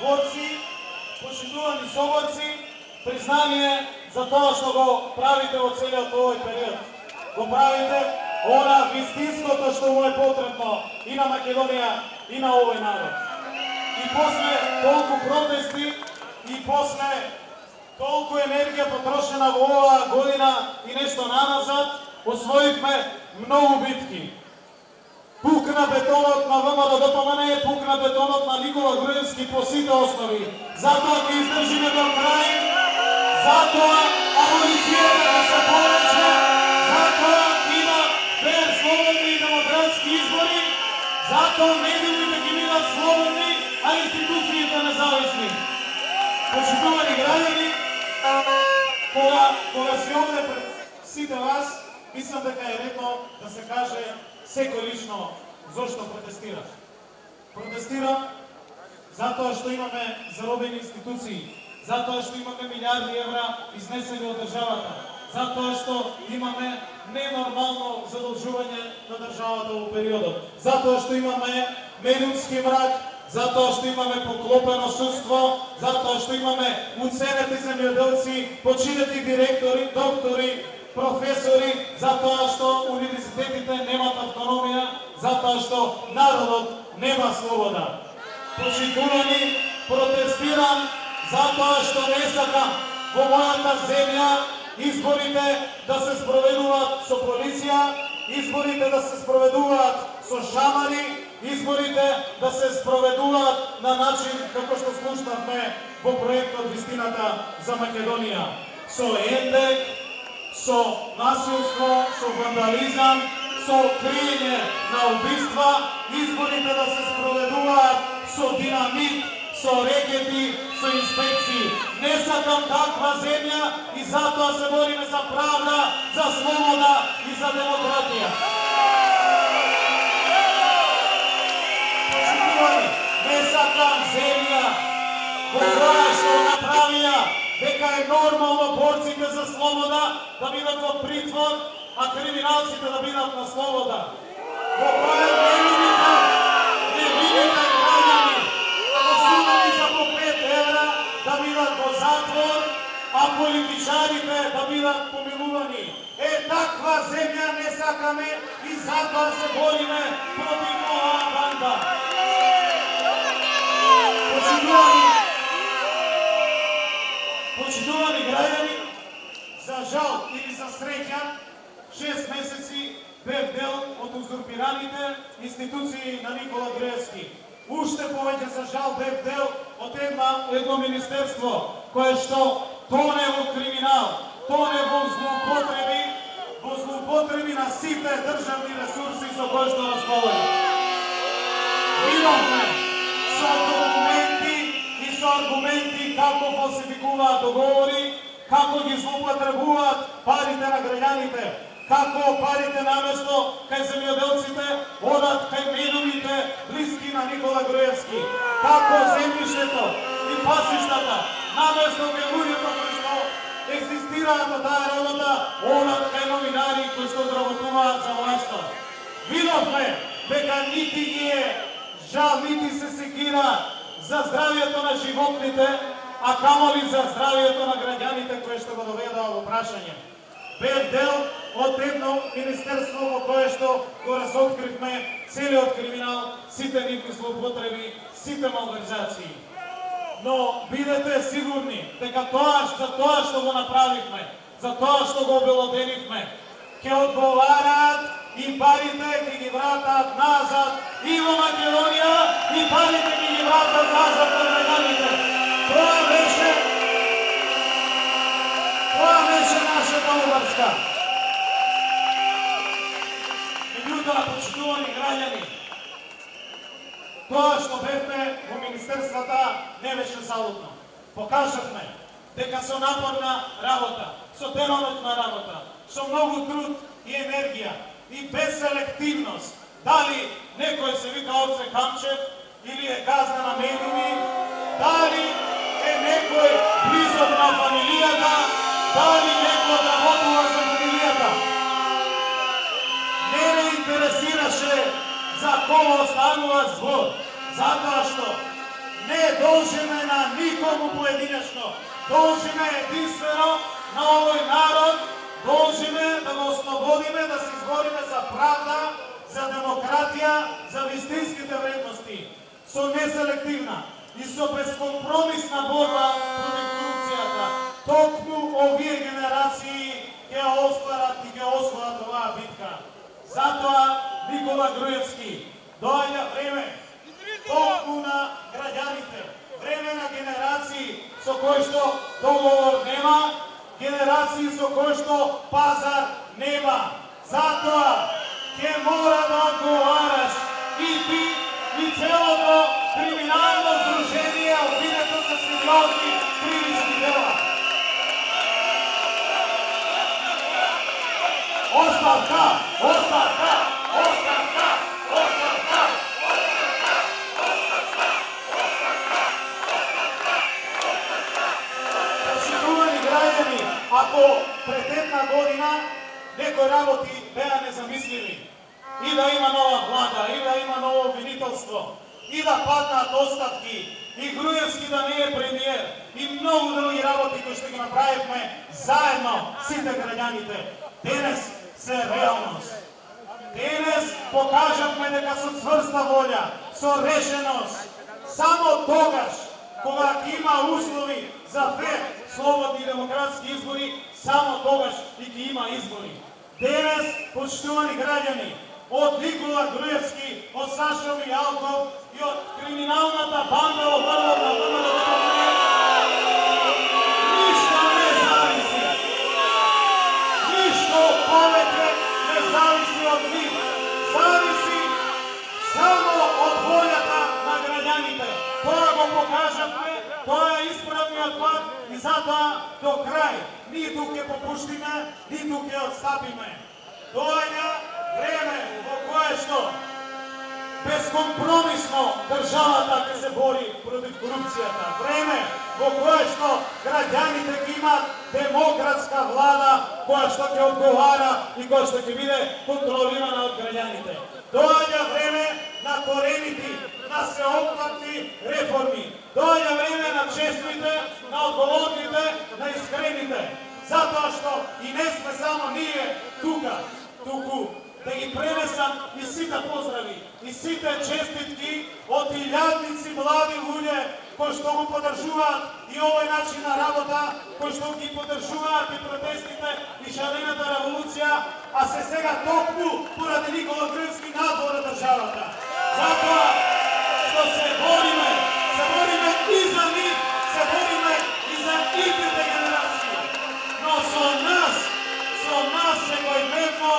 борци, почитувани соборци, признание за тоа што го правите во целиот овој период. Го правите она вистинското што му е потребно и на Македонија и на овој народ. И после толку протести и после толку енергија потрошена во оваа година и нешто наназад, освоивме многу битки. Пукна бетонот на ВМРО-ДПМН, пукна бетонот на Никола Груевски по сите основи. Затоа ќе издржиме до крај, затоа аболицијата ќе се повече, затоа има фер, слободни и демократски избори, затоа медиумите ќе бидат слободни, а институциите независни. Почитувани граѓани, кога си овде пред сите вас, мислам дека е редно да се каже секој лично зошто протестира. Протестира затоа што имаме заробени институции, затоа што имаме милиарди евра изнесени од државата, затоа што имаме ненормално задолжување на државата во периодот, затоа што имаме медиумски мрак, затоа што имаме поклопено судство, затоа што имаме уценети земјоделци, починети директори, доктори, професори, затоа што универзитетите немат автономија, затоа што народот нема слобода. Почитувани, протестирам затоа што не сакам во мојата земја изборите да се спроведуваат со полиција, изборите да се спроведуваат со шамари, изборите да се спроведуваат на начин како што слушнавме во проектот Вистината за Македонија. Со ендек, со насилство, со вандализам, со криење на убиства, изборите да се спроведуваат со динамит, со рекети, со инспекции. Не сакам таква земја и затоа се бориме за правда, за слобода и за демократија. Почитувани, не сакам земја во која што направија дека е нормално борците за слобода да бидат во притвор, а криминалците да бидат на слобода. Во која не видите граѓани осудени за по 5 евра да бидат во затвор, а политичарите да бидат помилувани. Таква земја не сакаме и затоа се бориме против оваа банда. Почитувани граѓани, за жал или за среќа, 6 месеци бев дел од узурпираните институции на Никола Груевски. Уште повеќе за жал бев дел од едно министерство кое што тоне во криминал, тоне во злоупотреби на сите државни ресурси со кои што располага. Видовме со документи и со аргументи како фалсификуваат договори, како ги злоупотребуваат парите на граѓаните, како парите наместо кај земјоделците одат кај медиумите блиски на Никола Груевски, како земјиштето и пасиштата наместо кај луѓето кои што екзистираат на таа работа одат кај новинари кои што одработуваат за власта. Видовме дека нити ги е жал, нити се секира за здравието на животните, а камоли за здравието на граѓаните кои што го доведаа во прашање. Бев дел од едно министерство во кое што го разоткривме целиот криминал, сите нивни злоупотреби, сите малверзации. Но бидете сигурни дека за тоа што го направивме, за тоа што го обелоденивме, ќе одговараат и парите ќе ги вратат назад и во Македонија, и парите ќе ги вратат назад во граѓаните. Тоа беше нашата обврска. Меѓутоа, почитувани граѓани, тоа што бевме во министерствата не беше залудно. Покажавме дека со напорна работа, со деноноќна работа, со многу труд и енергија и без селективност, дали некој се вика Оце Камчев или е газда на медиуми, дали е некој близок на фамилијата, дали некој работува за фамилијата. Не ме интересираше за кого станува збор, затоа што не должиме на никому поединечно, должиме единствено на овој народ, должиме да го ослободиме, да се избориме за правда, за демократија, за вистинските вредности, со неселективна и со безкомпромисна борба против корупцијата. Токму овие генерации ќе остварат и ќе освојат оваа битка. Затоа Никола Груевски, доаѓа време токму на граѓаните, време на генерации со кои што договор нема, генерации со кои што пазар нема. Затоа ќе мора да одговараш и ти и целото криминално здружение обвинето за сериозни кривични дела. Оставка! Оставка! Оставка! Оставка! Почитувани граѓани, ако пред една година некои работи беа незамисливи, и да има нова влада, и да има ново обвинителство, и да паднат оставки, и Груевски да не е премиер, и многу други работи кои што ги направивме заедно сите граѓаните, денес се реалност. Денес покажавме дека со цврста волја, со решеност, само тогаш, кога ќе има услови за фер, слободни и демократски избори, само тогаш и ќе има избори. Денес, почитувани граѓани, од Никола Груевски, од Сашо Мијалков и од криминалната банда во врвот на ВМРО, ништо не зависи. Ништо повеќе не зависи од нив. Зависи само од волјата на граѓаните. Тоа го покажавме, тоа е исправниот пат и затоа до крај ниту ќе попуштиме, ниту ќе отстапиме. Доаѓа време во кое што безкомпромисно државата ќе се бори против корупцијата. Време во кое што граѓаните ќе имат демократска влада која што ќе одговара и која што ќе биде контролирана од граѓаните. Доаѓа време на корените, на сеопфатни реформи. Доаѓа време на честните, на одговорните, на искрените. Затоа што и не сме само ние тука, туку да ги пренесам и сите поздрави, и сите честитки од илјадници млади луѓе кои што го поддржуваат и овој начин на работа, кои што ги поддржуваат и протестите и шалената револуција, а се сега токму поради Никола Груевски надвор од државата. Затоа што се бориме и за нив, се бориме и за идните генерации. Но со нас секојдневно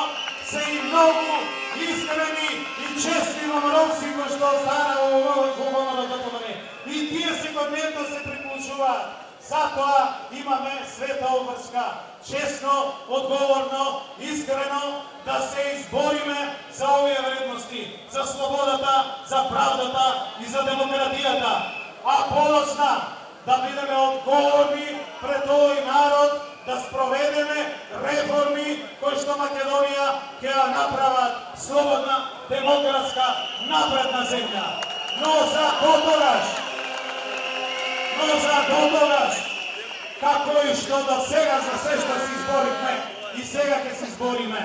се и многу искрени и честни ВМРО-ци кои што останаа во ВМРО-ДТМН. И тие секојдневно се приклучуваат. Затоа имаме света обврска, честно, одговорно, искрено да се избориме за овие вредности, за слободата, за правдата и за демократијата. А подоцна да бидеме одговорни пред овој народ, да спроведеме реформи кои што Македонија ќе ја направат слободна, демократска, напредна земја. Но за дотогаш, како и што до сега за се што се изборихме и сега ќе се избориме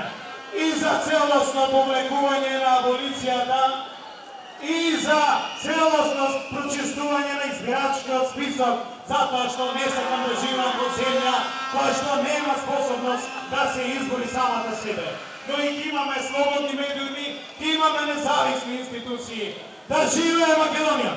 и за целосно повлекување на аболицијата и за целосно прочистување на избирачкиот список, затоа што не се ангажиран во земја која што нема способност да се избори самата себе. Но и ќе имаме слободни медиуми, ќе имаме независни институции. Да живее Македонија!